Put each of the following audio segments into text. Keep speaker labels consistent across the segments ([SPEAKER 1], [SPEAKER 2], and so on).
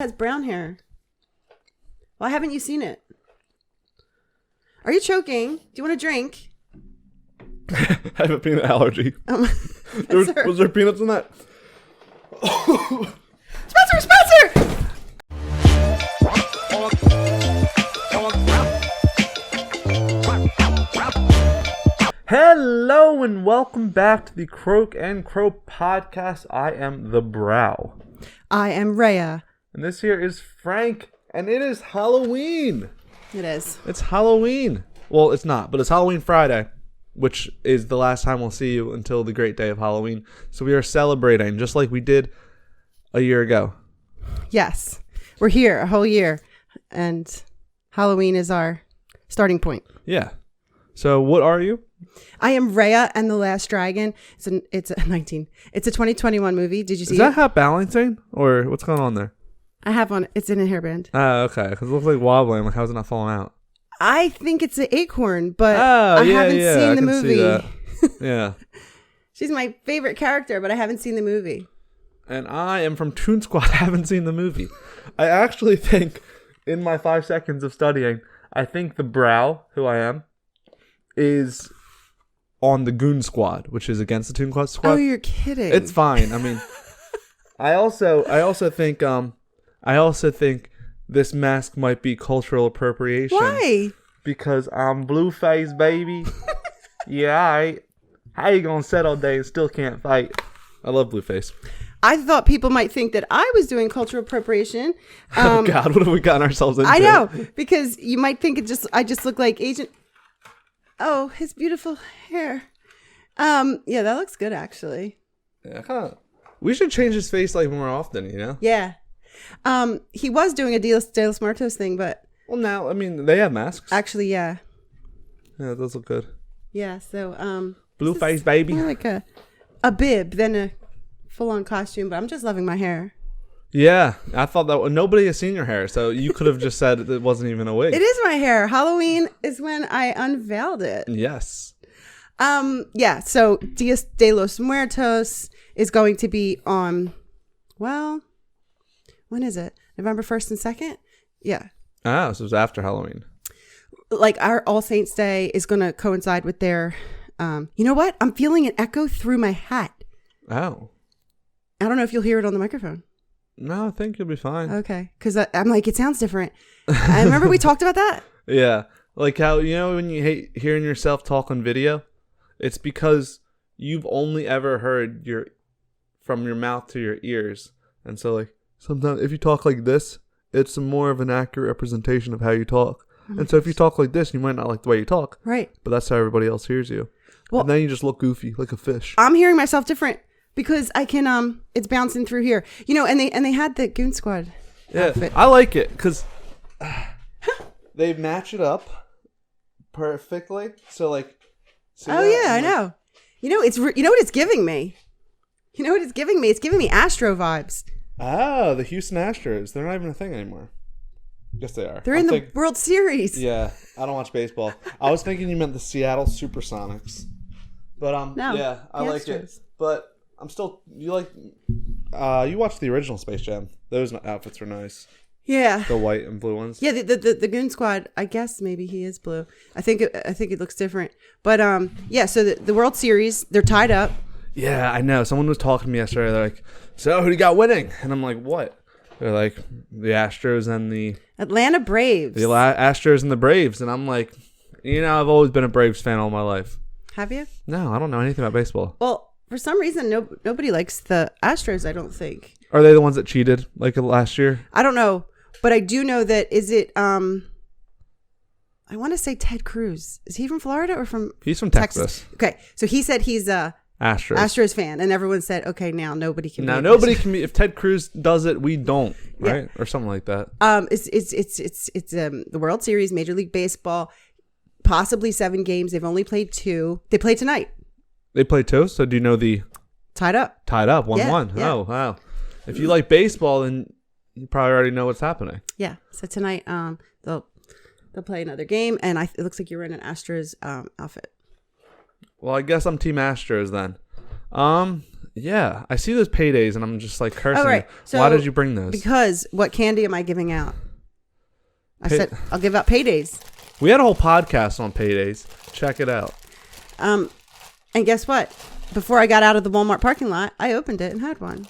[SPEAKER 1] Has brown hair. Why haven't you seen it? Are you choking? Do you want a drink?
[SPEAKER 2] I have a peanut allergy. Was there peanuts in that?
[SPEAKER 1] Spencer!
[SPEAKER 2] Hello and welcome back to the Croak and Crow podcast. I am the Brow.
[SPEAKER 1] I am Raya.
[SPEAKER 2] And this here is Frank. And it is Halloween.
[SPEAKER 1] It is.
[SPEAKER 2] It's Halloween. Well, it's not, but it's Halloween Friday, which is the last time we'll see you until the great day of Halloween. So we are celebrating just like we did a year ago.
[SPEAKER 1] Yes. We're here a whole year. And Halloween is our starting point.
[SPEAKER 2] Yeah. So what are you?
[SPEAKER 1] I am Raya and the Last Dragon. It's a 2021 movie. Did you see it?
[SPEAKER 2] Is that Hot Balancing? Or what's going on there?
[SPEAKER 1] I have one. It's in a hairband.
[SPEAKER 2] Oh, okay. Because it looks like wobbling. Like, how's it not falling out?
[SPEAKER 1] I think it's an acorn, but I haven't seen the movie.
[SPEAKER 2] Yeah.
[SPEAKER 1] She's my favorite character, but I haven't seen the movie.
[SPEAKER 2] And I am from Toon Squad. I haven't seen the movie. I actually think, in my 5 seconds of studying, I think the Brow, who I am, is on the Goon Squad, which is against the Toon Squad.
[SPEAKER 1] Oh, you're kidding.
[SPEAKER 2] It's fine. I mean, I also think this mask might be cultural appropriation.
[SPEAKER 1] Why?
[SPEAKER 2] Because I'm Blueface, baby. Yeah, how you gonna sit all day and still can't fight? I love Blueface.
[SPEAKER 1] I thought people might think that I was doing cultural appropriation.
[SPEAKER 2] Oh God, what have we gotten ourselves into?
[SPEAKER 1] I know, because you might think I just look like Agent. Oh, his beautiful hair. Yeah, that looks good actually.
[SPEAKER 2] Yeah, we should change his face like more often, you know?
[SPEAKER 1] Yeah. He was doing a De Los Muertos thing, but
[SPEAKER 2] well, now I mean they have masks.
[SPEAKER 1] Actually, yeah.
[SPEAKER 2] Yeah, it does look good.
[SPEAKER 1] Yeah, so
[SPEAKER 2] Blueface, baby.
[SPEAKER 1] More like a bib than a full-on costume, but I'm just loving my hair.
[SPEAKER 2] Yeah, I thought that nobody has seen your hair, so you could have just said it wasn't even a wig.
[SPEAKER 1] It is my hair. Halloween is when I unveiled it.
[SPEAKER 2] Yes.
[SPEAKER 1] Yeah, so Dia de los Muertos is going to be on, well, when is it? November 1st and 2nd? Yeah.
[SPEAKER 2] Ah, so it was after Halloween.
[SPEAKER 1] Like our All Saints Day is going to coincide with their, you know what? I'm feeling an echo through my hat.
[SPEAKER 2] Oh.
[SPEAKER 1] I don't know if you'll hear it on the microphone.
[SPEAKER 2] No, I think you'll be fine.
[SPEAKER 1] Okay. Because I'm like, it sounds different. I remember we talked about that.
[SPEAKER 2] Yeah. Like how, you know, when you hate hearing yourself talk on video, it's because you've only ever heard from your mouth to your ears. And so, like, sometimes if you talk like this, it's more of an accurate representation of how you talk. And so if you talk like this, you might not like the way you talk.
[SPEAKER 1] Right.
[SPEAKER 2] But that's how everybody else hears you. Well, and then you just look goofy, like a fish.
[SPEAKER 1] I'm hearing myself different. Because I can, it's bouncing through here, you know, and they had the Goon Squad outfit.
[SPEAKER 2] I like it because they match it up perfectly. So like,
[SPEAKER 1] I know. You know, you know what it's giving me. You know what it's giving me? It's giving me Astro vibes.
[SPEAKER 2] Oh, the Houston Astros. They're not even a thing anymore. Yes, they are.
[SPEAKER 1] They're in the World Series.
[SPEAKER 2] Yeah, I don't watch baseball. I was thinking you meant the Seattle Supersonics, but
[SPEAKER 1] no,
[SPEAKER 2] yeah, I like
[SPEAKER 1] Astros.
[SPEAKER 2] it, but. I'm still, you watched the original Space Jam. Those outfits were nice.
[SPEAKER 1] Yeah.
[SPEAKER 2] The white and blue ones.
[SPEAKER 1] Yeah, the Goon Squad, I guess maybe he is blue. I think it looks different. But yeah, so the World Series, they're tied up.
[SPEAKER 2] Yeah, I know. Someone was talking to me yesterday. They're like, so who do you got winning? And I'm like, what? They're like, the Astros and the
[SPEAKER 1] Atlanta Braves.
[SPEAKER 2] The Astros and the Braves. And I'm like, you know, I've always been a Braves fan all my life.
[SPEAKER 1] Have you?
[SPEAKER 2] No, I don't know anything about baseball.
[SPEAKER 1] Well, for some reason, nobody likes the Astros, I don't think.
[SPEAKER 2] Are they the ones that cheated like last year?
[SPEAKER 1] I don't know. But I do know that, I want to say Ted Cruz. Is he from Florida or from
[SPEAKER 2] He's from Texas.
[SPEAKER 1] Okay. So he said he's a Astros fan. And everyone said, okay, now nobody can be.
[SPEAKER 2] Now nobody can be. If Ted Cruz does it, we don't. Right? Yeah. Or something like that.
[SPEAKER 1] It's the World Series, Major League Baseball, possibly 7 games. They've only played 2. They play tonight. They
[SPEAKER 2] play 2? So do you know the...
[SPEAKER 1] Tied up.
[SPEAKER 2] 1-1.
[SPEAKER 1] Yeah.
[SPEAKER 2] Oh, wow. If you like baseball, then you probably already know what's happening.
[SPEAKER 1] Yeah. So tonight, they'll play another game, and it looks like you're in an Astros outfit.
[SPEAKER 2] Well, I guess I'm Team Astros then. Yeah, I see those paydays and I'm just like cursing.
[SPEAKER 1] Oh, right.
[SPEAKER 2] You.
[SPEAKER 1] So,
[SPEAKER 2] why did you bring those?
[SPEAKER 1] Because what candy am I giving out? I said I'll give out paydays.
[SPEAKER 2] We had a whole podcast on paydays. Check it out.
[SPEAKER 1] And guess what? Before I got out of the Walmart parking lot, I opened it and had one.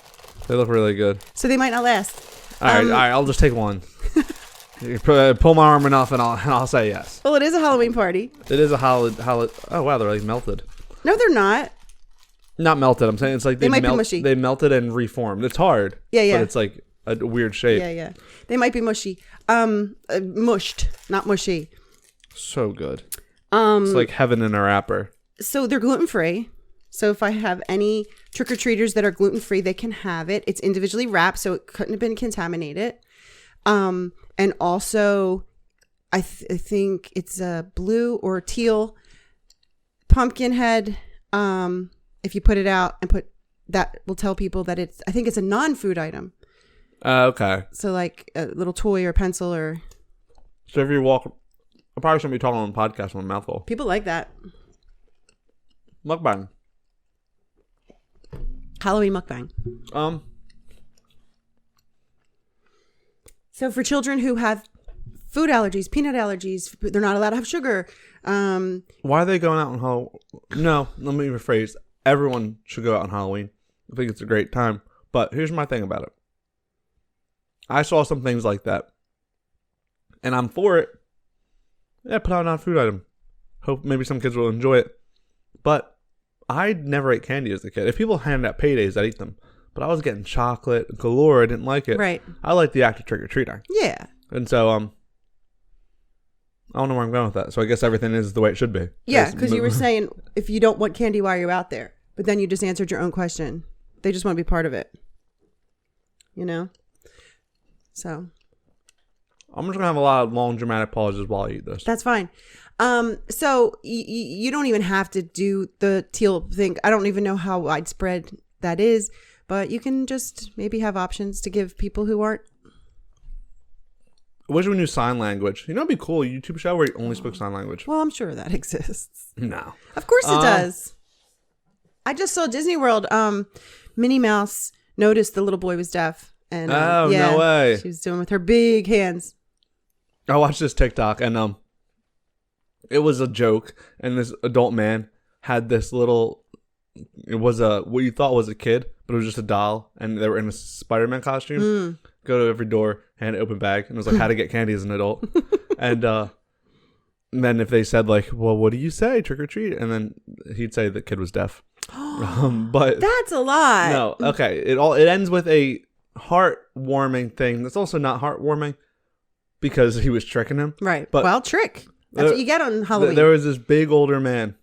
[SPEAKER 2] They look really good.
[SPEAKER 1] So they might not last.
[SPEAKER 2] All right. I'll just take one. You pull my arm enough, and I'll say yes.
[SPEAKER 1] Well, it is a Halloween party.
[SPEAKER 2] It is a holiday. Oh wow, they're like melted.
[SPEAKER 1] No, they're not.
[SPEAKER 2] Not melted. I'm saying it's like
[SPEAKER 1] they might be mushy.
[SPEAKER 2] They melted and reformed. It's hard.
[SPEAKER 1] Yeah.
[SPEAKER 2] But it's like a weird shape.
[SPEAKER 1] Yeah. They might be mushy. Mushed, not mushy.
[SPEAKER 2] So good. It's like heaven in a wrapper.
[SPEAKER 1] So they're gluten-free. So if I have any trick-or-treaters that are gluten-free, they can have it. It's individually wrapped, so it couldn't have been contaminated. And also, I think it's a blue or teal pumpkin head. If you put it out and put that, will tell people that I think it's a non-food item.
[SPEAKER 2] Okay.
[SPEAKER 1] So like a little toy or pencil or.
[SPEAKER 2] So if you walk, I probably shouldn't be talking on a podcast with a mouthful.
[SPEAKER 1] People like that.
[SPEAKER 2] Mukbang.
[SPEAKER 1] Halloween mukbang. So for children who have food allergies, peanut allergies, they're not allowed to have sugar.
[SPEAKER 2] Why are they going out on Halloween? No, let me rephrase. Everyone should go out on Halloween. I think it's a great time. But here's my thing about it. I saw some things like that. And I'm for it. Yeah, put out a non-food item. Hope maybe some kids will enjoy it. But I never ate candy as a kid. If people handed out paydays, I'd eat them. But I was getting chocolate galore. I didn't like it.
[SPEAKER 1] Right.
[SPEAKER 2] I like the act of trick-or-treating.
[SPEAKER 1] Yeah.
[SPEAKER 2] And so, I don't know where I'm going with that. So I guess everything is the way it should be.
[SPEAKER 1] Yeah, because you were saying if you don't want candy while you're out there. But then you just answered your own question. They just want to be part of it. You know? So.
[SPEAKER 2] I'm just going to have a lot of long dramatic pauses while I eat this.
[SPEAKER 1] That's fine. So you don't even have to do the teal thing. I don't even know how widespread that is. But you can just maybe have options to give people who aren't.
[SPEAKER 2] I wish we knew sign language. You know, it'd be cool. A YouTube show where you only spoke sign language.
[SPEAKER 1] Well, I'm sure that exists.
[SPEAKER 2] No.
[SPEAKER 1] Of course it does. I just saw Disney World. Minnie Mouse noticed the little boy was deaf. And
[SPEAKER 2] no way.
[SPEAKER 1] She was doing with her big hands.
[SPEAKER 2] I watched this TikTok and it was a joke. And this adult man had this little... It was what you thought was a kid, but it was just a doll, and they were in a Spider-Man costume. Go to every door, hand an open bag, and it was like how to get candy as an adult. And then if they said like, "Well, what do you say? Trick or treat?" and then he'd say the kid was deaf. But
[SPEAKER 1] that's a lot.
[SPEAKER 2] No, okay. It ends with a heartwarming thing. That's also not heartwarming because he was tricking him.
[SPEAKER 1] Right.
[SPEAKER 2] But
[SPEAKER 1] well, trick. That's what you get on Halloween.
[SPEAKER 2] There was this big older man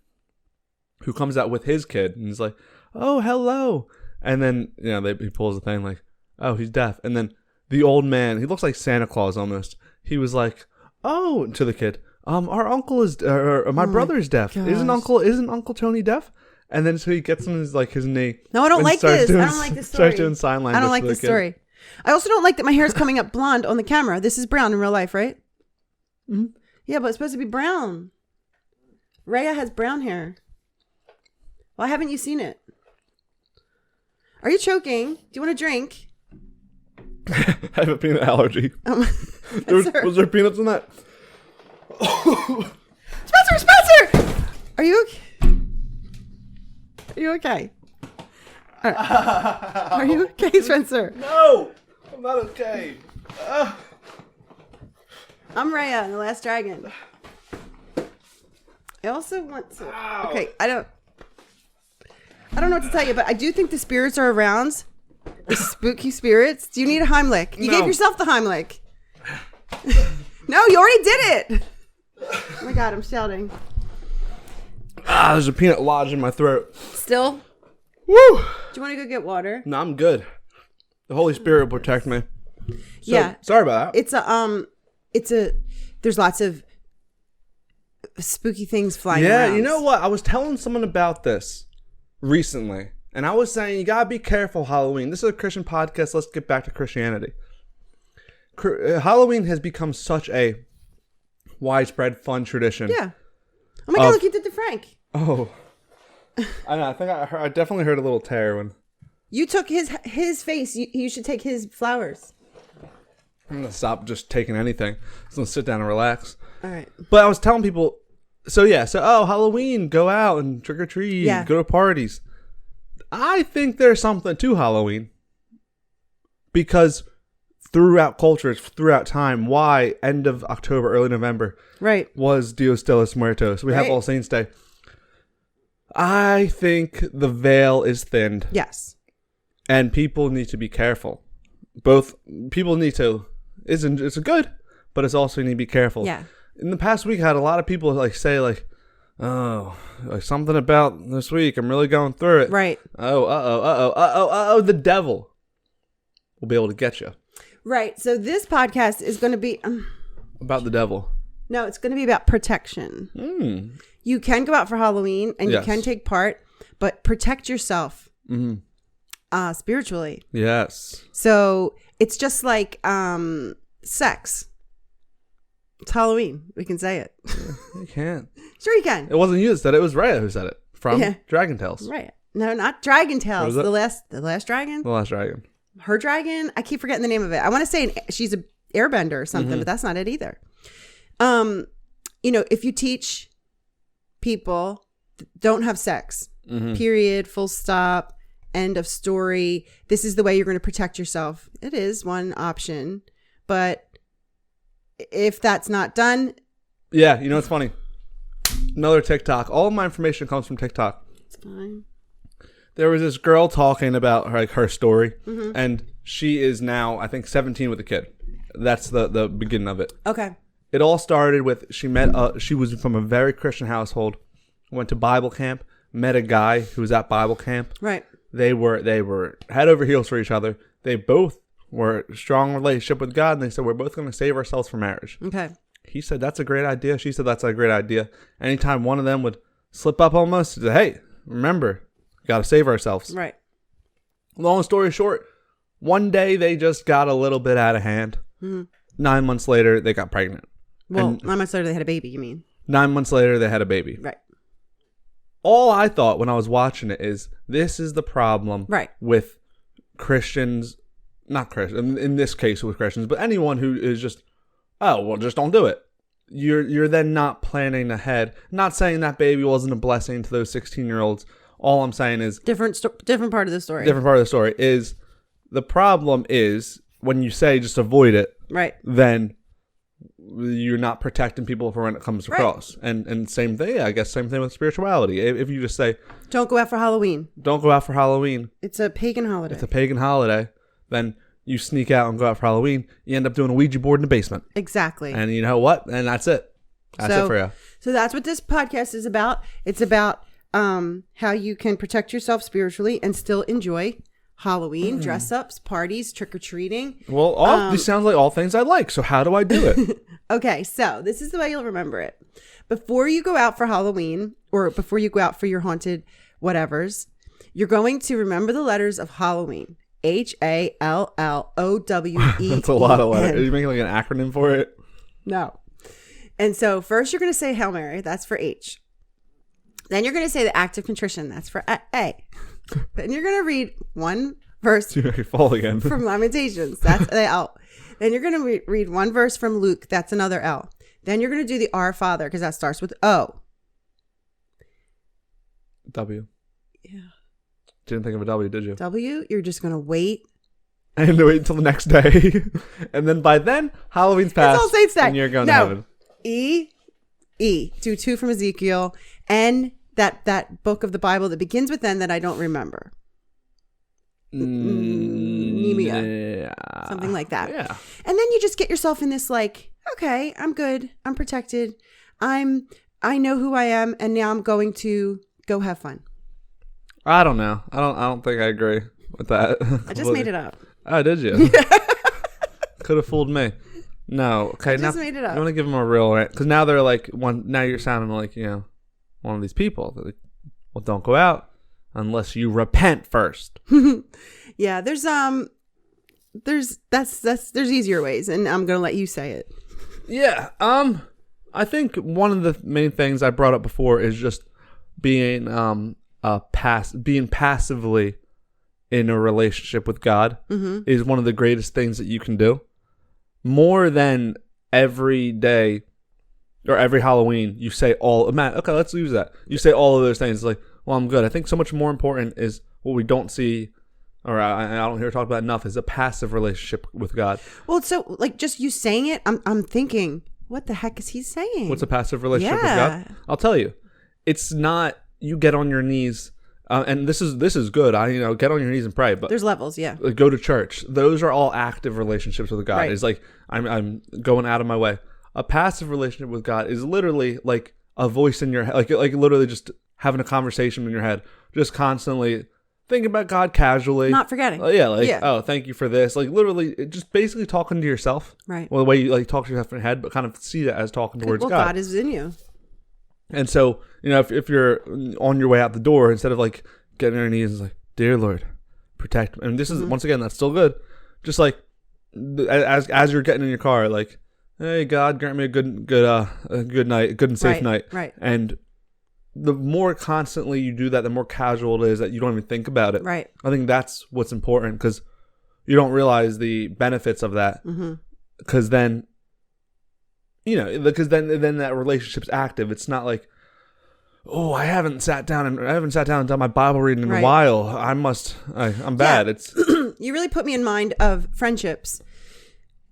[SPEAKER 2] who comes out with his kid and he's like, "Oh, hello," and then he pulls the thing like, "Oh, he's deaf," and then the old man, he looks like Santa Claus almost. He was like, "Oh," to the kid, "Our uncle is, my brother's deaf.
[SPEAKER 1] Gosh.
[SPEAKER 2] Isn't Uncle Tony deaf?" And then so he gets on his knee.
[SPEAKER 1] No, I don't like this. I don't like this story.
[SPEAKER 2] Starts doing sign language.
[SPEAKER 1] I don't like this story. I also don't like that my hair is coming up blonde on the camera. This is brown in real life, right?
[SPEAKER 2] Mm-hmm.
[SPEAKER 1] Yeah, but it's supposed to be brown. Raya has brown hair. Why haven't you seen it? Are you choking? Do you want a drink?
[SPEAKER 2] I have a peanut allergy. Was there peanuts in that?
[SPEAKER 1] Spencer! Are you okay? Are you okay? Are you okay, Spencer?
[SPEAKER 2] No! I'm not okay.
[SPEAKER 1] I'm Raya and the Last Dragon. I also want to...
[SPEAKER 2] Ow.
[SPEAKER 1] Okay, I don't know what to tell you, but I do think the spirits are around. The spooky spirits. Do you need a Heimlich? You gave yourself the Heimlich. No, you already did it. Oh my God, I'm shouting.
[SPEAKER 2] There's a peanut lodged in my throat.
[SPEAKER 1] Still?
[SPEAKER 2] Woo!
[SPEAKER 1] Do you want to go get water?
[SPEAKER 2] No, I'm good. The Holy Spirit will protect me. So,
[SPEAKER 1] yeah.
[SPEAKER 2] Sorry about that.
[SPEAKER 1] There's lots of spooky things flying around.
[SPEAKER 2] Yeah, you know what? I was telling someone about this recently, and I was saying you gotta be careful Halloween. This is a Christian podcast. Let's get back to Christianity. Halloween has become such a widespread, fun tradition.
[SPEAKER 1] Yeah. Oh my God! Look, you did the Frank.
[SPEAKER 2] Oh, I know. I think I definitely heard a little tear when
[SPEAKER 1] You took his face. You should take his flowers.
[SPEAKER 2] I'm going to stop just taking anything. I'm just going to sit down and relax.
[SPEAKER 1] All right.
[SPEAKER 2] But I was telling people, Halloween, go out and trick or treat, go to parties. I think there's something to Halloween. Because throughout cultures, throughout time, why end of October, early November was Dios de los Muertos. We have All Saints Day. I think the veil is thinned.
[SPEAKER 1] Yes.
[SPEAKER 2] And people need to be careful. Both people need to, it's good, but it's also need to be careful.
[SPEAKER 1] Yeah.
[SPEAKER 2] In the past week, I had a lot of people say something about this week. I'm really going through it.
[SPEAKER 1] Right.
[SPEAKER 2] The devil will be able to get you.
[SPEAKER 1] Right. So this podcast is going to be
[SPEAKER 2] about the devil.
[SPEAKER 1] No, it's going to be about protection. You can go out for Halloween and you can take part, but protect yourself spiritually.
[SPEAKER 2] Yes.
[SPEAKER 1] So it's just like sex. It's Halloween. We can say it.
[SPEAKER 2] Yeah, you can.
[SPEAKER 1] Sure you can.
[SPEAKER 2] It wasn't you that said it. It was Raya who said it. From Dragon Tales.
[SPEAKER 1] Right. No, not Dragon Tales. The last dragon? The last dragon. Her dragon? I keep forgetting the name of it. I want to say she's an airbender or something, but that's not it either. If you teach people don't have sex, period, full stop, end of story. This is the way you're going to protect yourself. It is one option, but if that's not done.
[SPEAKER 2] Yeah, it's funny. Another TikTok. All of my information comes from TikTok.
[SPEAKER 1] It's fine.
[SPEAKER 2] There was this girl talking about her story, and she is now, I think, 17 with a kid. That's the beginning of it.
[SPEAKER 1] Okay.
[SPEAKER 2] It all started with she was from a very Christian household, went to Bible camp, met a guy who was at Bible camp.
[SPEAKER 1] Right.
[SPEAKER 2] They were head over heels for each other. They both were a strong relationship with God, and they said, we're both going to save ourselves for marriage.
[SPEAKER 1] Okay.
[SPEAKER 2] He said, that's a great idea. She said, that's a great idea. Anytime one of them would slip up almost, say, hey, remember, we got to save ourselves.
[SPEAKER 1] Right.
[SPEAKER 2] Long story short, one day they just got a little bit out of hand. 9 months later, they got pregnant.
[SPEAKER 1] Well, 9 months later, they had a baby, you mean?
[SPEAKER 2] 9 months later, they had a baby.
[SPEAKER 1] Right.
[SPEAKER 2] All I thought when I was watching it is, this is the problem with Christians, not Christians, in this case with Christians, but anyone who is just, just don't do it. You're then not planning ahead. Not saying that baby wasn't a blessing to those 16-year-olds. All I'm saying is... Different
[SPEAKER 1] part of the story.
[SPEAKER 2] Different part of the story is, the problem is, when you say just avoid it, then you're not protecting people for when it comes across. And same thing, I guess same thing with spirituality. If you just say... Don't go out for Halloween.
[SPEAKER 1] It's a pagan holiday.
[SPEAKER 2] Then you sneak out and go out for Halloween. You end up doing a Ouija board in the basement.
[SPEAKER 1] Exactly.
[SPEAKER 2] And you know what? And that's it. That's it for you.
[SPEAKER 1] So that's what this podcast is about. It's about how you can protect yourself spiritually and still enjoy Halloween, dress ups, parties, trick-or-treating.
[SPEAKER 2] Well, this sounds like all things I like. So how do I do it?
[SPEAKER 1] Okay, so this is the way you'll remember it. Before you go out for Halloween, or before you go out for your haunted whatevers, you're going to remember the letters of Halloween. HALLOWE.
[SPEAKER 2] That's a lot of letters. Are you making like an acronym for it?
[SPEAKER 1] No. And so first you're going to say Hail Mary. That's for H. Then you're going to say the act of contrition. That's for A. Then you're going to read one verse from Lamentations. That's the L. Then you're going to read one verse from Luke. That's another L. Then you're going to do the Our Father because that starts with O.
[SPEAKER 2] W.
[SPEAKER 1] Yeah.
[SPEAKER 2] Didn't think of a W, did you?
[SPEAKER 1] W? You're just going to wait.
[SPEAKER 2] I had to wait until the next day. And then by then, Halloween's passed.
[SPEAKER 1] It's All Saints Day.
[SPEAKER 2] And you're going to heaven.
[SPEAKER 1] E. Do 2 from Ezekiel. N. That book of the Bible that begins with N that I don't remember. Nemia. Something like that.
[SPEAKER 2] Yeah.
[SPEAKER 1] And then you just get yourself in this like, okay, I'm good. I'm protected. I know who I am. And now I'm going to go have fun.
[SPEAKER 2] I don't know. I don't think I agree with that.
[SPEAKER 1] I just made it up.
[SPEAKER 2] Oh, did you? Could have fooled me. No. Okay.
[SPEAKER 1] I just made it up.
[SPEAKER 2] I want to give them a real rant. Because now they're like, now you're sounding like, one of these people. They're like, well, don't go out unless you repent first.
[SPEAKER 1] Yeah. There's easier ways. And I'm going to let you say it.
[SPEAKER 2] Yeah. I think one of the main things I brought up before is just being passively in a relationship with God is one of the greatest things that you can do. More than every day or every Halloween, you say okay, let's use that. You say all of those things like, well, I'm good. I think so much more important is what we don't see, or I don't hear talked about enough, is a passive relationship with God.
[SPEAKER 1] Well, so like just you saying it, I'm thinking, what the heck is he saying?
[SPEAKER 2] What's a passive relationship with God? I'll tell you. It's not you get on your knees, and this is good. Get on your knees and pray. But
[SPEAKER 1] there's levels, yeah.
[SPEAKER 2] Go to church. Those are all active relationships with God. Right. It's like I'm going out of my way. A passive relationship with God is literally like a voice in your head, like literally just having a conversation in your head, just constantly thinking about God casually,
[SPEAKER 1] not forgetting.
[SPEAKER 2] Oh, thank you for this. Like literally, just basically talking to yourself.
[SPEAKER 1] Right.
[SPEAKER 2] Well, the way you like talk to yourself in your head, but kind of see that as talking towards God.
[SPEAKER 1] God is in you.
[SPEAKER 2] And so, if you're on your way out the door, instead of like getting on your knees and like, dear Lord, protect me. And this is, once again, that's still good. Just like, as you're getting in your car, like, hey, God, grant me a good night, a good and safe night.
[SPEAKER 1] Right.
[SPEAKER 2] And the more constantly you do that, the more casual it is that you don't even think about it.
[SPEAKER 1] Right.
[SPEAKER 2] I think that's what's important, because you don't realize the benefits of that. Because then, then that relationship's active. It's not like, oh, I haven't sat down and done my Bible reading in a while. I'm bad.
[SPEAKER 1] Yeah.
[SPEAKER 2] It's
[SPEAKER 1] you really put me in mind of friendships,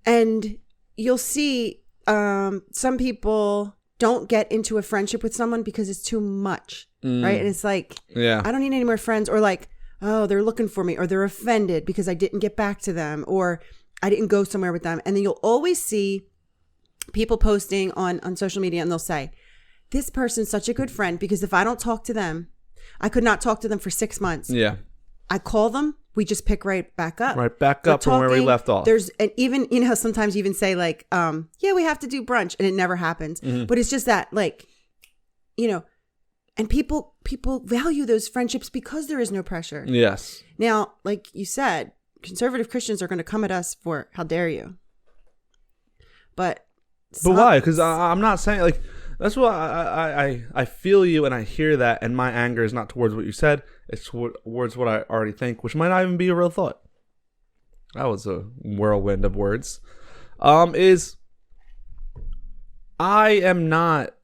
[SPEAKER 1] and you'll see some people don't get into a friendship with someone because it's too much, right? And it's like, I don't need any more friends, or like, oh, they're looking for me, or they're offended because I didn't get back to them, or I didn't go somewhere with them. And then you'll always see people posting on social media, and they'll say, this person's such a good friend because if I don't talk to them, I could not talk to them for 6 months.
[SPEAKER 2] Yeah.
[SPEAKER 1] I call them, we just pick right back up.
[SPEAKER 2] Right back up from where we left off.
[SPEAKER 1] And even, sometimes you even say like, we have to do brunch, and it never happens. But it's just that, like, and people value those friendships because there is no pressure.
[SPEAKER 2] Yes.
[SPEAKER 1] Now, like you said, conservative Christians are going to come at us for, how dare you? But
[SPEAKER 2] why? Because I'm not saying, like, that's what I feel you, and I hear that, and my anger is not towards what you said. It's towards what I already think, which might not even be a real thought. That was a whirlwind of words. Is I am not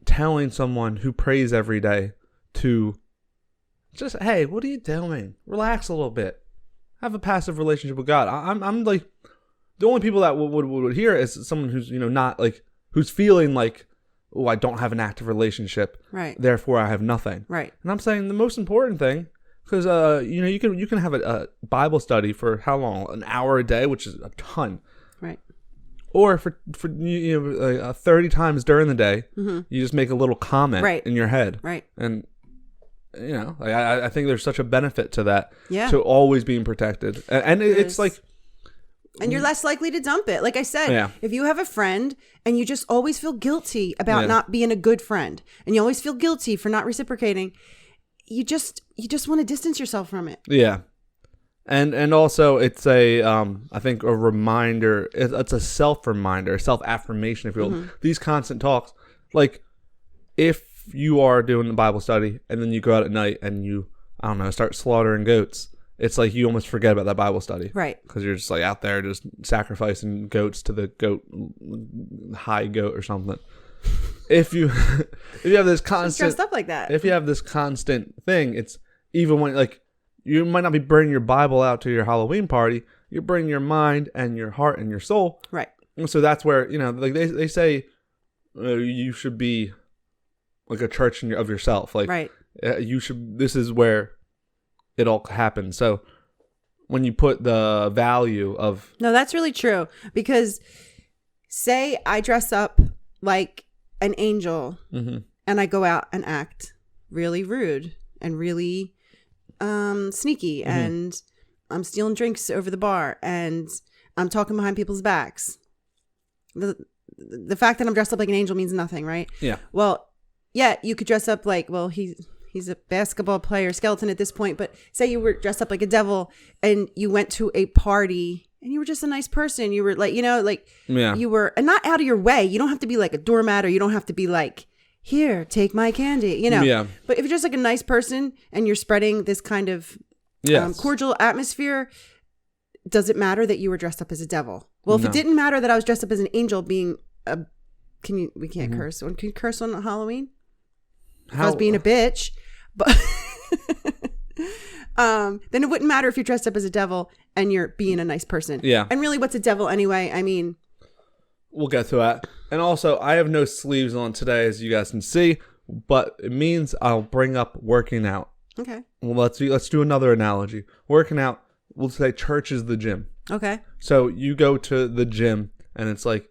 [SPEAKER 2] telling someone who prays every day to just, hey, what are you doing? Relax a little bit. Have a passive relationship with God. I'm like, the only people that would hear it is someone who's, not like, who's feeling like, oh, I don't have an active relationship.
[SPEAKER 1] Right.
[SPEAKER 2] Therefore, I have nothing.
[SPEAKER 1] Right.
[SPEAKER 2] And I'm saying the most important thing, because you can have a Bible study for how long? An hour a day, which is a ton.
[SPEAKER 1] Right.
[SPEAKER 2] Or for 30 times during the day, you just make a little comment in your head.
[SPEAKER 1] Right.
[SPEAKER 2] And I think there's such a benefit to that.
[SPEAKER 1] Yeah.
[SPEAKER 2] To always being protected, and it's like.
[SPEAKER 1] And you're less likely to dump it. Like I said, if you have a friend and you just always feel guilty about not being a good friend, and you always feel guilty for not reciprocating, you just want to distance yourself from it.
[SPEAKER 2] Yeah. And also it's a I think a reminder, it's a self-reminder, a self-affirmation, if you will. These constant talks, like if you are doing the Bible study and then you go out at night and you, I don't know, start slaughtering goats, it's like you almost forget about that Bible study.
[SPEAKER 1] Right.
[SPEAKER 2] Because you're just like out there just sacrificing goats to the high goat or something. If you have this constant,
[SPEAKER 1] dressed up like that.
[SPEAKER 2] If you have this constant thing, it's even when, like, you might not be bringing your Bible out to your Halloween party, you bring your mind and your heart and your soul.
[SPEAKER 1] Right.
[SPEAKER 2] And so that's where, like they say you should be like a church of yourself. Like,
[SPEAKER 1] right.
[SPEAKER 2] This is where it all happens. So when you put the value of...
[SPEAKER 1] No, that's really true. Because say I dress up like an angel and I go out and act really rude and really sneaky and I'm stealing drinks over the bar and I'm talking behind people's backs. The fact that I'm dressed up like an angel means nothing, right?
[SPEAKER 2] Yeah.
[SPEAKER 1] Well, yeah, you could dress up like, well, he's a basketball player, skeleton at this point, but say you were dressed up like a devil and you went to a party and you were just a nice person. You were like, you were, and not out of your way. You don't have to be like a doormat, or you don't have to be like, here, take my candy,
[SPEAKER 2] Yeah.
[SPEAKER 1] But if you're just like a nice person and you're spreading this kind of
[SPEAKER 2] Yes.
[SPEAKER 1] Cordial atmosphere. Does it matter that you were dressed up as a devil? Well, if
[SPEAKER 2] No.
[SPEAKER 1] it didn't matter that I was dressed up as an angel, being a, we can't curse. Can you curse on Halloween? If I was being a bitch, but then it wouldn't matter if you're dressed up as a devil and you're being a nice person.
[SPEAKER 2] Yeah.
[SPEAKER 1] And really, what's a devil anyway? I mean,
[SPEAKER 2] we'll get to that. And also, I have no sleeves on today, as you guys can see, but it means I'll bring up working out.
[SPEAKER 1] okay.
[SPEAKER 2] Well, let's do another analogy. Working out, we'll say church is the gym.
[SPEAKER 1] Okay.
[SPEAKER 2] So you go to the gym and it's like,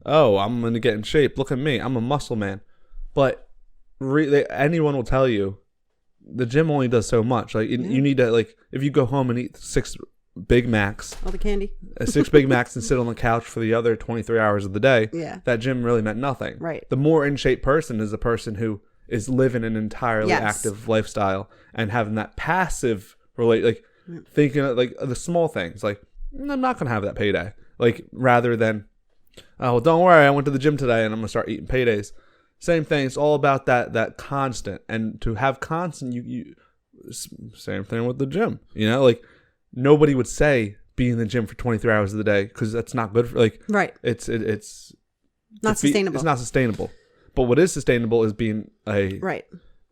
[SPEAKER 2] oh, I'm going to get in shape. Look at me. I'm a muscle man. But anyone will tell you the gym only does so much. Like you need to, like, if you go home and eat 6 Big Macs,
[SPEAKER 1] All the candy.
[SPEAKER 2] 6 Big Macs and sit on the couch for the other 23 hours of the day,
[SPEAKER 1] Yeah.
[SPEAKER 2] that gym really meant nothing.
[SPEAKER 1] Right.
[SPEAKER 2] The more in shape person is a person who is living an entirely
[SPEAKER 1] Yes.
[SPEAKER 2] active lifestyle and having that passive thinking of, like, the small things, like, I'm not going to have that payday. Like, rather than, oh, well, don't worry, I went to the gym today and I'm going to start eating paydays. Same thing. It's all about that constant. And to have constant, you same thing with the gym. You know, like, nobody would say be in the gym for 23 hours of the day because that's not good for, like,
[SPEAKER 1] Right.
[SPEAKER 2] It's
[SPEAKER 1] Not sustainable.
[SPEAKER 2] It's not sustainable. But what is sustainable is being
[SPEAKER 1] Right.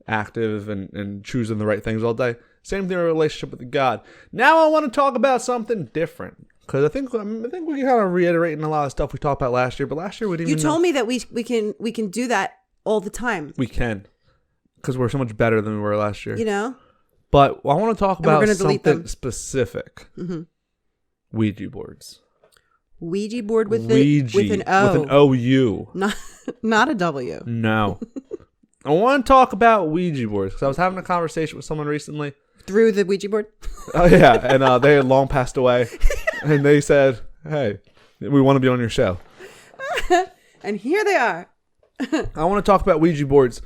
[SPEAKER 2] active and choosing the right things all day. Same thing in a relationship with God. Now I want to talk about something different because I think we kind of reiterating a lot of stuff we talked about last year. But last year we didn't.
[SPEAKER 1] You told me that we can do that all the time.
[SPEAKER 2] We can, because we're so much better than we were last year.
[SPEAKER 1] You know.
[SPEAKER 2] But I want to talk
[SPEAKER 1] And we're
[SPEAKER 2] about
[SPEAKER 1] gonna delete
[SPEAKER 2] something
[SPEAKER 1] them.
[SPEAKER 2] specific.
[SPEAKER 1] Mm-hmm.
[SPEAKER 2] Ouija boards.
[SPEAKER 1] Ouija board with
[SPEAKER 2] Ouija,
[SPEAKER 1] with an O.
[SPEAKER 2] With an O-U.
[SPEAKER 1] Not a W.
[SPEAKER 2] No. I want to talk about Ouija boards because I was having a conversation with someone recently.
[SPEAKER 1] Through the Ouija board.
[SPEAKER 2] Oh, yeah. And they had long passed away. And they said, hey, we want to be on your show.
[SPEAKER 1] And here they are.
[SPEAKER 2] I want to talk about Ouija boards.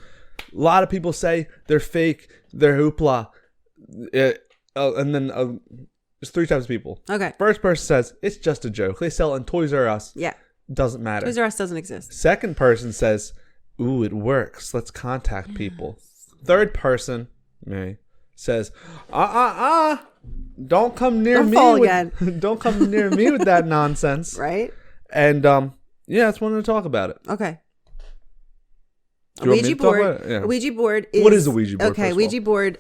[SPEAKER 2] A lot of people say they're fake, they're hoopla. And then there's 3 types of people.
[SPEAKER 1] Okay.
[SPEAKER 2] First person says, it's just a joke. They sell it in Toys R Us.
[SPEAKER 1] Yeah.
[SPEAKER 2] Doesn't matter.
[SPEAKER 1] Toys R Us doesn't exist.
[SPEAKER 2] Second person says, ooh, it works. Let's contact people. Third person, me, says, don't come near
[SPEAKER 1] Don't
[SPEAKER 2] me.
[SPEAKER 1] fall again.
[SPEAKER 2] Don't come near me with that nonsense.
[SPEAKER 1] Right?
[SPEAKER 2] And yeah, I just wanted to talk about it.
[SPEAKER 1] Okay.
[SPEAKER 2] Do you want me to talk about it? Yeah.
[SPEAKER 1] A Ouija board is
[SPEAKER 2] What is a Ouija board?
[SPEAKER 1] Okay,
[SPEAKER 2] first of
[SPEAKER 1] Ouija
[SPEAKER 2] all?
[SPEAKER 1] board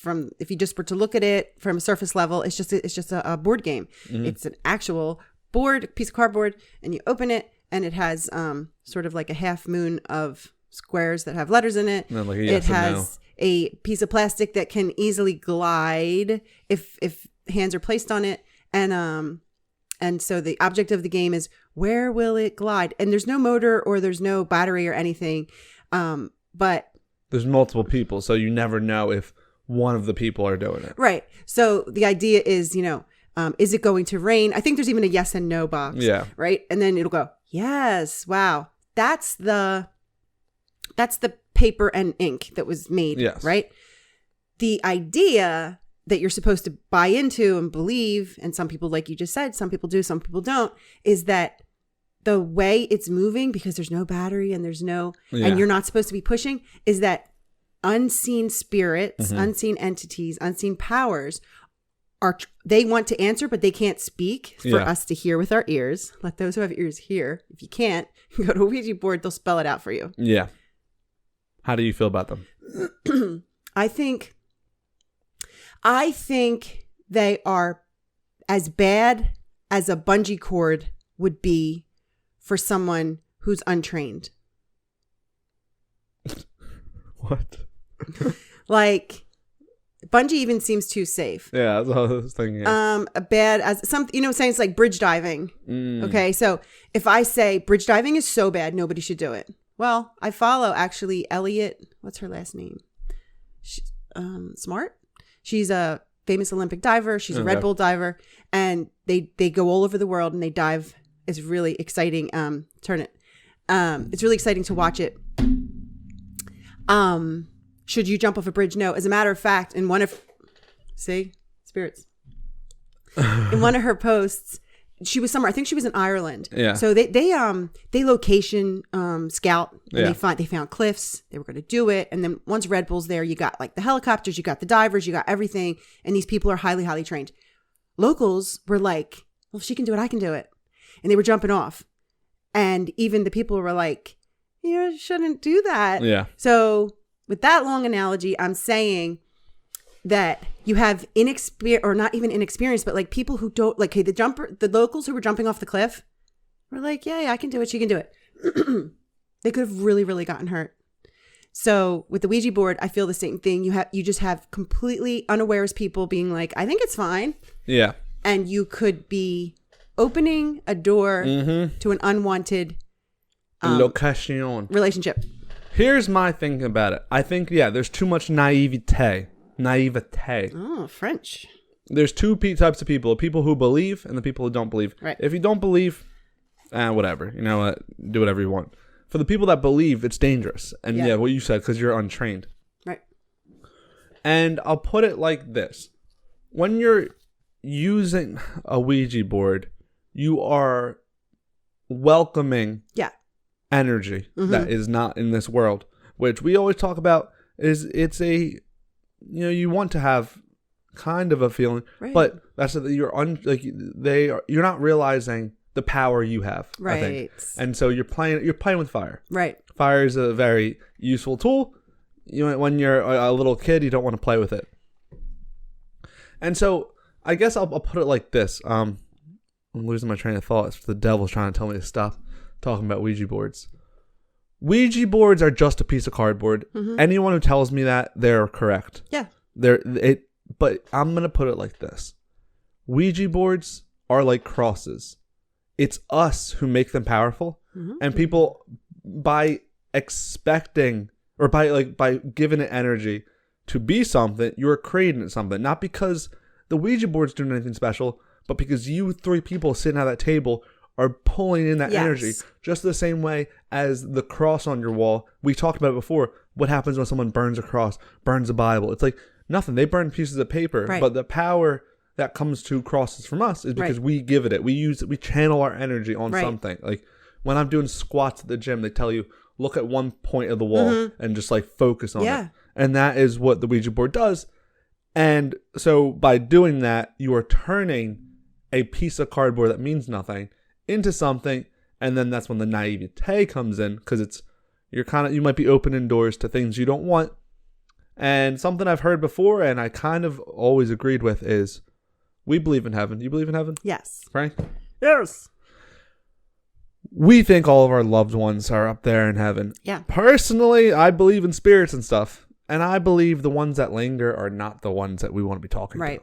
[SPEAKER 1] from if you just were to look at it from a surface level, it's just a board game.
[SPEAKER 2] Mm-hmm.
[SPEAKER 1] It's an actual board, piece of cardboard, and you open it and it has sort of like a half moon of squares that have letters in it.
[SPEAKER 2] And like a
[SPEAKER 1] It
[SPEAKER 2] yes and
[SPEAKER 1] has a piece of plastic that can easily glide if hands are placed on it, and so the object of the game is where will it glide? And there's no motor or there's no battery or anything, but
[SPEAKER 2] There's multiple people, so you never know if one of the people are doing it.
[SPEAKER 1] right. So the idea is, is it going to rain? I think there's even a yes and no box.
[SPEAKER 2] Yeah.
[SPEAKER 1] Right. And then it'll go, yes. Wow. That's the paper and ink that was made.
[SPEAKER 2] Yes.
[SPEAKER 1] Right. The idea that you're supposed to buy into and believe, and some people, like you just said, some people do, some people don't, is that the way it's moving, because there's no battery and there's no, and you're not supposed to be pushing, is that unseen spirits, unseen entities, unseen powers they want to answer, but they can't speak for us to hear with our ears. Let those who have ears hear. If you can't, go to a Ouija board. They'll spell it out for you.
[SPEAKER 2] Yeah. How do you feel about them?
[SPEAKER 1] I think they are as bad as a bungee cord would be for someone who's untrained.
[SPEAKER 2] What?
[SPEAKER 1] Like, bungee even seems too safe.
[SPEAKER 2] Yeah, that's what I was thinking.
[SPEAKER 1] Bad as some, saying it's like bridge diving. Okay, so if I say bridge diving is so bad, nobody should do it. Well, I follow actually Elliot. What's her last name? Smart. She's a famous Olympic diver. She's a Red Bull diver, and they go all over the world and they dive. It's really exciting. It's really exciting to watch it. Should you jump off a bridge? No. As a matter of fact, in one of her posts, she was somewhere. I think she was in Ireland.
[SPEAKER 2] Yeah.
[SPEAKER 1] So they location scout. And
[SPEAKER 2] Yeah.
[SPEAKER 1] they found cliffs. They were going to do it. And then once Red Bull's there, you got like the helicopters, you got the divers, you got everything. And these people are highly, highly trained. Locals were like, well, if she can do it, I can do it. And they were jumping off. And even the people were like, you shouldn't do that.
[SPEAKER 2] Yeah.
[SPEAKER 1] So with that long analogy, I'm saying that you have inexperienced, or not even inexperienced, but like people who don't, like, hey, the locals who were jumping off the cliff were like, yeah, I can do it. She can do it. They could have really, really gotten hurt. So with the Ouija board, I feel the same thing. You just have completely unawares people being like, I think it's fine.
[SPEAKER 2] Yeah.
[SPEAKER 1] And you could be opening a door to an unwanted
[SPEAKER 2] location
[SPEAKER 1] relationship.
[SPEAKER 2] Here's my thing about it. I think, there's too much naivete.
[SPEAKER 1] Oh, French.
[SPEAKER 2] There's two types of people who believe and the people who don't believe.
[SPEAKER 1] Right.
[SPEAKER 2] If you don't believe, whatever. You know what? Do whatever you want. For the people that believe, it's dangerous. And what you said, because you're untrained.
[SPEAKER 1] Right.
[SPEAKER 2] And I'll put it like this. When you're using a Ouija board, you are welcoming energy that is not in this world, which we always talk about it's a, you want to have kind of a feeling, but that's you're not realizing the power you have,
[SPEAKER 1] right?
[SPEAKER 2] I think. And so you're playing with fire.
[SPEAKER 1] Right.
[SPEAKER 2] Fire is a very useful tool. When you're a little kid, you don't want to play with it. And so I guess I'll put it like this. I'm losing my train of thought. The devil's trying to tell me to stop talking about Ouija boards. Ouija boards are just a piece of cardboard. Anyone who tells me that, they're correct.
[SPEAKER 1] Yeah.
[SPEAKER 2] But I'm going to put it like this. Ouija boards are like crosses. It's us who make them powerful. And people, by expecting or by giving it energy to be something, you're creating something. Not because the Ouija board's doing anything special, but because you three people sitting at that table are pulling in that energy. Just the same way as the cross on your wall. We talked about it before. What happens when someone burns a cross, burns a Bible? It's like nothing. They burn pieces of paper. Right. But the power that comes to crosses from us is because we give it. We channel our energy on something. Like when I'm doing squats at the gym, they tell you, look at one point of the wall and just like focus on it. And that is what the Ouija board does. And so by doing that, you are turning a piece of cardboard that means nothing into something. And then that's when the naivete comes in, because you might be opening doors to things you don't want. And something I've heard before and I kind of always agreed with is, we believe in heaven. You believe in heaven?
[SPEAKER 1] Yes.
[SPEAKER 2] Frank?
[SPEAKER 1] Yes.
[SPEAKER 2] We think all of our loved ones are up there in heaven.
[SPEAKER 1] Yeah. Personally,
[SPEAKER 2] I believe in spirits and stuff. And I believe the ones that linger are not the ones that we want to be talking to.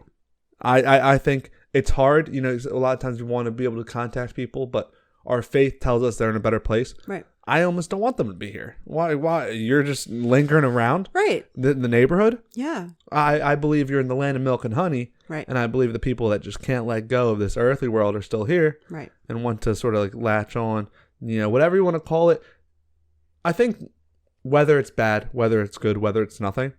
[SPEAKER 2] I think it's hard. A lot of times we want to be able to contact people, but our faith tells us they're in a better place.
[SPEAKER 1] Right.
[SPEAKER 2] I almost don't want them to be here. Why? You're just lingering around?
[SPEAKER 1] Right.
[SPEAKER 2] The neighborhood?
[SPEAKER 1] Yeah.
[SPEAKER 2] I believe you're in the land of milk and honey.
[SPEAKER 1] Right.
[SPEAKER 2] And I believe the people that just can't let go of this earthly world are still here.
[SPEAKER 1] Right.
[SPEAKER 2] And want to sort of like latch on, whatever you want to call it. I think whether it's bad, whether it's good, whether it's nothing,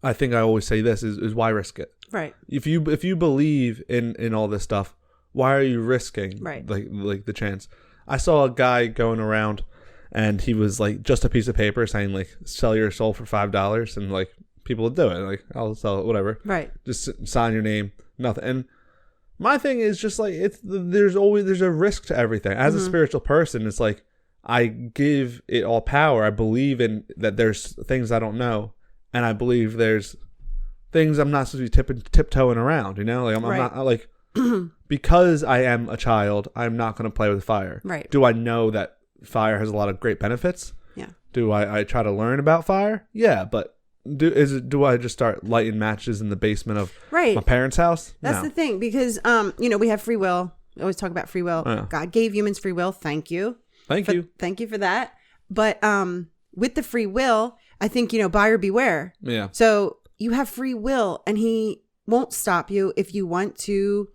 [SPEAKER 2] I think I always say this is why risk it?
[SPEAKER 1] Right.
[SPEAKER 2] If you believe in all this stuff, why are you risking
[SPEAKER 1] like
[SPEAKER 2] the chance? I saw a guy going around and he was like just a piece of paper saying like sell your soul for $5, and like people would do it. Like, I'll sell it, whatever. Right. Just sign your name, nothing. And my thing is just like there's a risk to everything. As a spiritual person, it's like I give it all power. I believe in that there's things I don't know, and I believe there's things I'm not supposed to be tiptoeing around. Like I'm not like because I am a child, I'm not going to play with fire. Right. Do I know that fire has a lot of great benefits? Yeah. Do I try to learn about fire? Yeah, but do I just start lighting matches in the basement of my parents' house?
[SPEAKER 1] That's the thing, because we have free will. We always talk about free will. Yeah. God gave humans free will. Thank you. Thank you for that. But with the free will, I think buyer beware. Yeah. So you have free will, and he won't stop you if you want to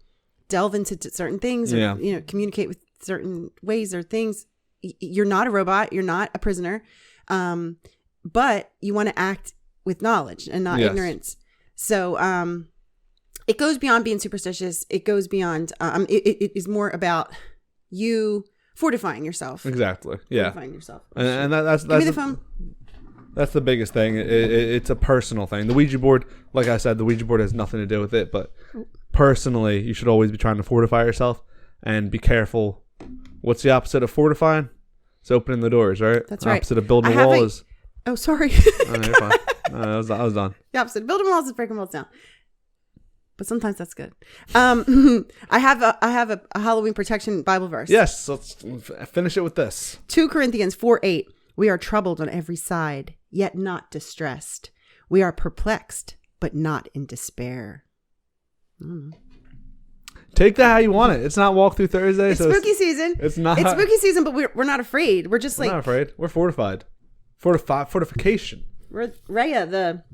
[SPEAKER 1] delve into certain things, or communicate with certain ways or things. You're not a robot. You're not a prisoner. But you want to act with knowledge and not ignorance. So it goes beyond being superstitious. It goes beyond, it is more about you fortifying yourself.
[SPEAKER 2] Exactly. Yeah.
[SPEAKER 1] Fortifying yourself.
[SPEAKER 2] And that's
[SPEAKER 1] Give me the phone.
[SPEAKER 2] That's the biggest thing. It's a personal thing. The Ouija board, like I said, the Ouija board has nothing to do with it. But personally, you should always be trying to fortify yourself and be careful. What's the opposite of fortifying? It's opening the doors, right?
[SPEAKER 1] That's
[SPEAKER 2] the
[SPEAKER 1] right.
[SPEAKER 2] Opposite of building a wall is.
[SPEAKER 1] Oh, sorry.
[SPEAKER 2] Oh, you're fine. I was done.
[SPEAKER 1] The opposite. Building walls is breaking walls down. But sometimes that's good. I have a Halloween protection Bible verse.
[SPEAKER 2] Yes, let's finish it with this.
[SPEAKER 1] 2 Corinthians 4:8. We are troubled on every side, yet not distressed. We are perplexed, but not in despair.
[SPEAKER 2] Take that how you want it. It's not Walkthrough Thursday.
[SPEAKER 1] It's spooky season.
[SPEAKER 2] It's not.
[SPEAKER 1] It's spooky season, but we're not afraid. We're just
[SPEAKER 2] We're not afraid. We're fortified. Fortification.
[SPEAKER 1] We're Raya, the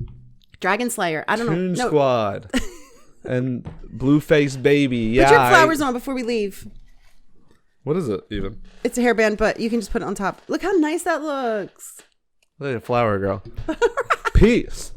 [SPEAKER 1] Dragon Slayer. I don't
[SPEAKER 2] Toon
[SPEAKER 1] know. No.
[SPEAKER 2] Squad. And Blueface Baby. Yeah.
[SPEAKER 1] Put your flowers on before we leave.
[SPEAKER 2] What is it even?
[SPEAKER 1] It's a hairband, but you can just put it on top. Look how nice that looks.
[SPEAKER 2] Look at a flower girl. Peace.